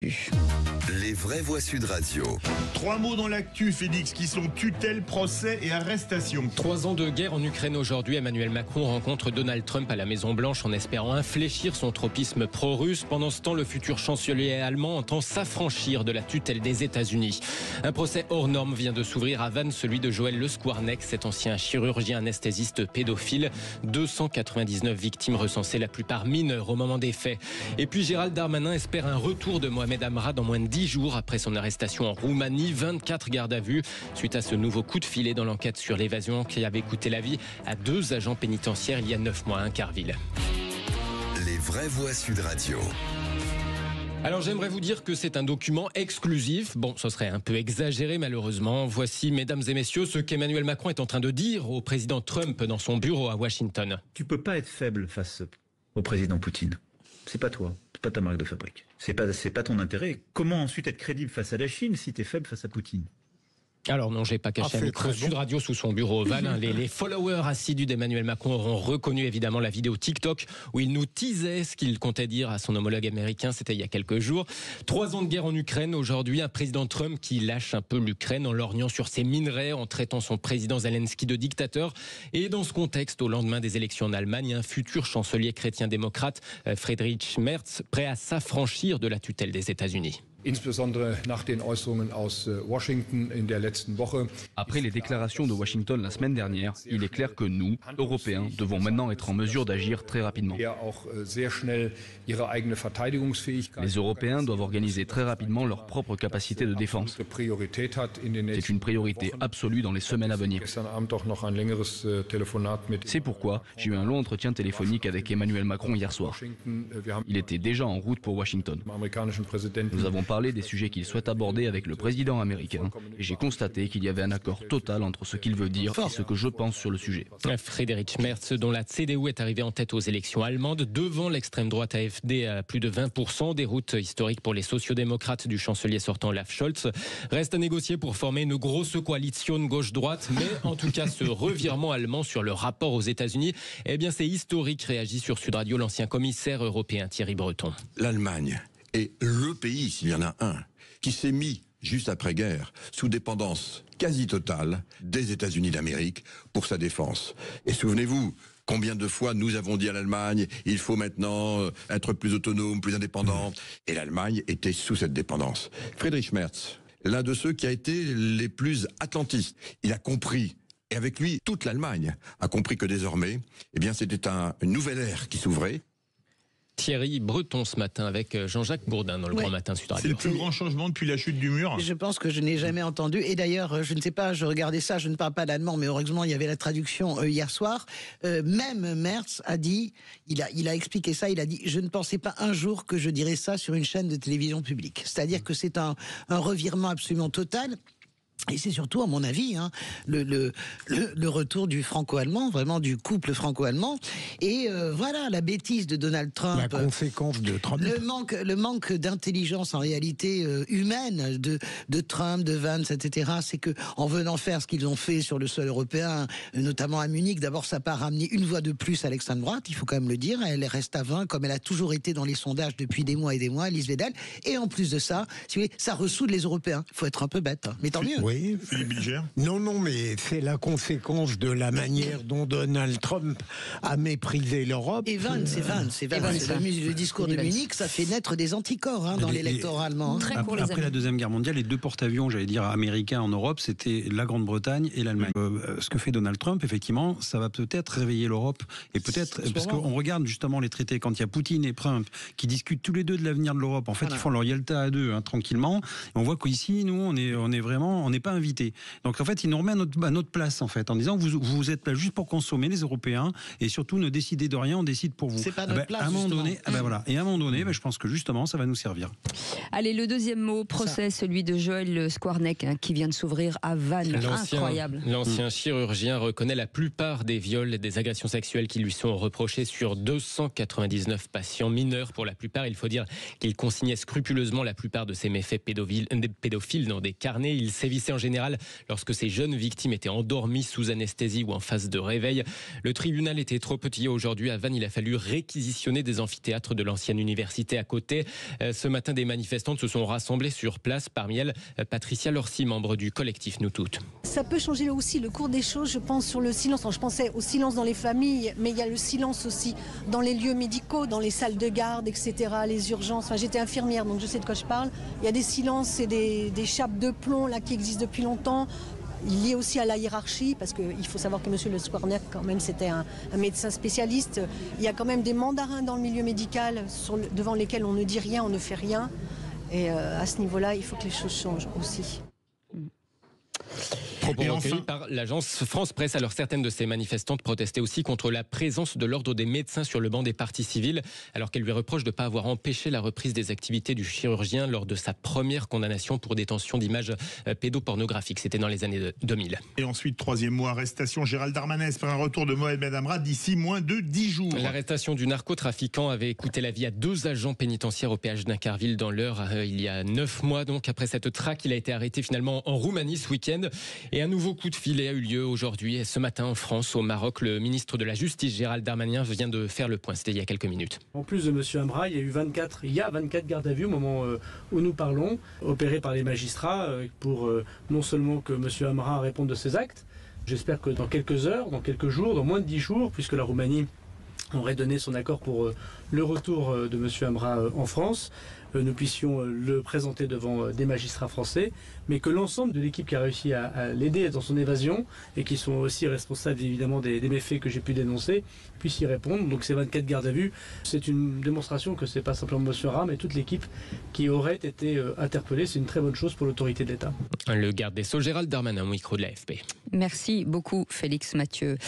Les vraies voix Sud Radio. 3 mots dans l'actu, Félix, qui sont tutelle, procès et arrestation. 3 ans de guerre en Ukraine aujourd'hui. Emmanuel Macron rencontre Donald Trump à la Maison-Blanche en espérant infléchir son tropisme pro-russe. Pendant ce temps, le futur chancelier allemand entend s'affranchir de la tutelle des États-Unis. Un procès hors norme vient de s'ouvrir à Vannes, celui de Joël Le Squarnec, cet ancien chirurgien anesthésiste pédophile. 299 victimes recensées, la plupart mineures au moment des faits. Et puis Gérald Darmanin espère un retour de Mohamed Amra dans moins de 10 jours après son arrestation en Roumanie. 24 gardes à vue suite à ce nouveau coup de filet dans l'enquête sur l'évasion qui avait coûté la vie à 2 agents pénitentiaires il y a 9 mois à Incarville. Les vraies voix Sud Radio. Alors j'aimerais vous dire que c'est un document exclusif. Bon, ce serait un peu exagéré malheureusement. Voici, mesdames et messieurs, ce qu'Emmanuel Macron est en train de dire au président Trump dans son bureau à Washington. Tu peux pas être faible face au président Poutine. C'est pas toi, c'est pas ta marque de fabrique. C'est pas ton intérêt. Comment ensuite être crédible face à la Chine si t'es faible face à Poutine ? Alors non, j'ai pas caché un micro Sud Radio sous son bureau ovale. Les followers assidus d'Emmanuel Macron auront reconnu évidemment la vidéo TikTok où il nous teasait ce qu'il comptait dire à son homologue américain. C'était il y a quelques jours. 3 ans de guerre en Ukraine. Aujourd'hui, un président Trump qui lâche un peu l'Ukraine en lorgnant sur ses minerais, en traitant son président Zelensky de dictateur. Et dans ce contexte, au lendemain des élections en Allemagne, un futur chancelier chrétien-démocrate, Friedrich Merz, prêt à s'affranchir de la tutelle des États-Unis. Après les déclarations de Washington la semaine dernière, il est clair que nous, Européens, devons maintenant être en mesure d'agir très rapidement. Les Européens doivent organiser très rapidement leur propre capacité de défense. C'est une priorité absolue dans les semaines à venir. C'est pourquoi j'ai eu un long entretien téléphonique avec Emmanuel Macron hier soir. Il était déjà en route pour Washington. Nous avons parlé des sujets qu'il souhaite aborder avec le président américain et j'ai constaté qu'il y avait un accord total entre ce qu'il veut dire et ce que je pense sur le sujet. Friedrich Merz, dont la CDU est arrivée en tête aux élections allemandes, devant l'extrême droite AfD à plus de 20%, déroute historique pour les sociodémocrates du chancelier sortant Olaf Scholz. Reste à négocier pour former une grosse coalition gauche-droite, mais en tout cas ce revirement allemand sur le rapport aux États-Unis, eh bien c'est historique, réagit sur Sud Radio l'ancien commissaire européen Thierry Breton. L'Allemagne est le pays, s'il y en a un, qui s'est mis, juste après-guerre, sous dépendance quasi totale des États-Unis d'Amérique pour sa défense. Et souvenez-vous, combien de fois nous avons dit à l'Allemagne, il faut maintenant être plus autonome, plus indépendant. Et l'Allemagne était sous cette dépendance. Friedrich Merz, l'un de ceux qui a été les plus atlantistes, il a compris. Et avec lui, toute l'Allemagne a compris que désormais, eh bien, c'était une nouvelle ère qui s'ouvrait. Thierry Breton ce matin avec Jean-Jacques Bourdin dans le Grand Matin Sud Radio. C'est le plus grand changement depuis la chute du mur. Je pense que je n'ai jamais entendu. Et d'ailleurs, je ne sais pas, je regardais ça, je ne parle pas d'allemand, mais heureusement, il y avait la traduction hier soir. Même Merz a dit, il a expliqué ça, il a dit, je ne pensais pas un jour que je dirais ça sur une chaîne de télévision publique. C'est-à-dire que c'est un revirement absolument total. Et c'est surtout, à mon avis, le retour du franco-allemand, vraiment du couple franco-allemand. Et voilà, la bêtise de Donald Trump. La conséquence de Trump. Le manque d'intelligence, en réalité, humaine de Trump, de Vance, etc. C'est que, en venant faire ce qu'ils ont fait sur le sol européen, notamment à Munich, d'abord, ça n'a pas ramené une voix de plus à l'extrême droite, il faut quand même le dire. Elle reste à 20, comme elle a toujours été dans les sondages depuis des mois et des mois, Alice Weidel. Et en plus de ça, si vous voulez, ça ressoude les Européens. Il faut être un peu bête, hein. Mais tant mieux. Oui. Philippe Bilger. Non, mais c'est la conséquence de la manière dont Donald Trump a méprisé l'Europe. Et Vance. Le discours de Munich, ça fait naître des anticorps dans l'électorat allemand. Après la Deuxième Guerre mondiale, les deux porte-avions, j'allais dire, américains en Europe, c'était la Grande-Bretagne et l'Allemagne. Ce que fait Donald Trump, effectivement, ça va peut-être réveiller l'Europe. Et peut-être, parce qu'on regarde justement les traités, quand il y a Poutine et Trump qui discutent tous les deux de l'avenir de l'Europe, en fait, ils font leur Yalta à deux, tranquillement. Et on voit qu'ici, nous, on n'est pas invités. Donc en fait, il nous remet à notre place, en fait, en disant vous êtes là juste pour consommer, les Européens, et surtout ne décidez de rien, on décide pour vous. C'est pas notre place, à un moment donné, voilà. Et à un moment donné, je pense que justement, ça va nous servir. Allez, le deuxième mot, procès, celui de Joël Le Squarnec, qui vient de s'ouvrir à Vannes. Incroyable. L'ancien chirurgien reconnaît la plupart des viols et des agressions sexuelles qui lui sont reprochés sur 299 patients mineurs. Pour la plupart, il faut dire qu'il consignait scrupuleusement la plupart de ces méfaits pédophiles dans des carnets. Il sévissait en général lorsque ces jeunes victimes étaient endormies sous anesthésie ou en phase de réveil. Le tribunal était trop petit aujourd'hui. À Vannes, il a fallu réquisitionner des amphithéâtres de l'ancienne université à côté. Ce matin, des manifestantes se sont rassemblées sur place. Parmi elles, Patricia Lorcy, membre du collectif Nous Toutes. Ça peut changer aussi le cours des choses, je pense, sur le silence. Je pensais au silence dans les familles, mais il y a le silence aussi dans les lieux médicaux, dans les salles de garde, etc., les urgences. Enfin, j'étais infirmière, donc je sais de quoi je parle. Il y a des silences et des chapes de plomb là, qui existent depuis longtemps. Lié aussi à la hiérarchie, parce qu'il faut savoir que M. Le Squarnec, quand même, c'était un médecin spécialiste. Il y a quand même des mandarins dans le milieu médical devant lesquels on ne dit rien, on ne fait rien. Et à ce niveau-là, il faut que les choses changent aussi. Propos recueillis par l'agence France Presse. Alors certaines de ces manifestantes protestaient aussi contre la présence de l'ordre des médecins sur le banc des parties civiles, alors qu'elles lui reprochent de ne pas avoir empêché la reprise des activités du chirurgien lors de sa première condamnation pour détention d'images pédopornographiques. C'était dans les années 2000. Et ensuite, troisième mot, arrestation. Gérald Darmanin espère un retour de Mohamed Amra d'ici moins de 10 jours. L'arrestation du narcotrafiquant avait coûté la vie à 2 agents pénitentiaires au péage d'Incarville dans l'Eure il y a 9 mois. Donc après cette traque, il a été arrêté finalement en Roumanie ce week-end. Et un nouveau coup de filet a eu lieu aujourd'hui et ce matin en France, au Maroc. Le ministre de la Justice, Gérald Darmanin, vient de faire le point. C'était il y a quelques minutes. En plus de M. Amra, il y a 24 gardes à vue au moment où nous parlons, opérés par les magistrats pour non seulement que M. Amra réponde de ses actes. J'espère que dans quelques heures, dans quelques jours, dans moins de 10 jours, puisque la Roumanie aurait donné son accord pour le retour de M. Amra en France, nous puissions le présenter devant des magistrats français, mais que l'ensemble de l'équipe qui a réussi à l'aider dans son évasion et qui sont aussi responsables évidemment des méfaits que j'ai pu dénoncer, puissent y répondre. Donc ces 24 gardes à vue, c'est une démonstration que ce n'est pas simplement M. Amra, mais toute l'équipe qui aurait été interpellée. C'est une très bonne chose pour l'autorité de l'État. Le garde des Sceaux, Gérald Darmanin, au micro de l'AFP. Merci beaucoup, Félix Mathieu.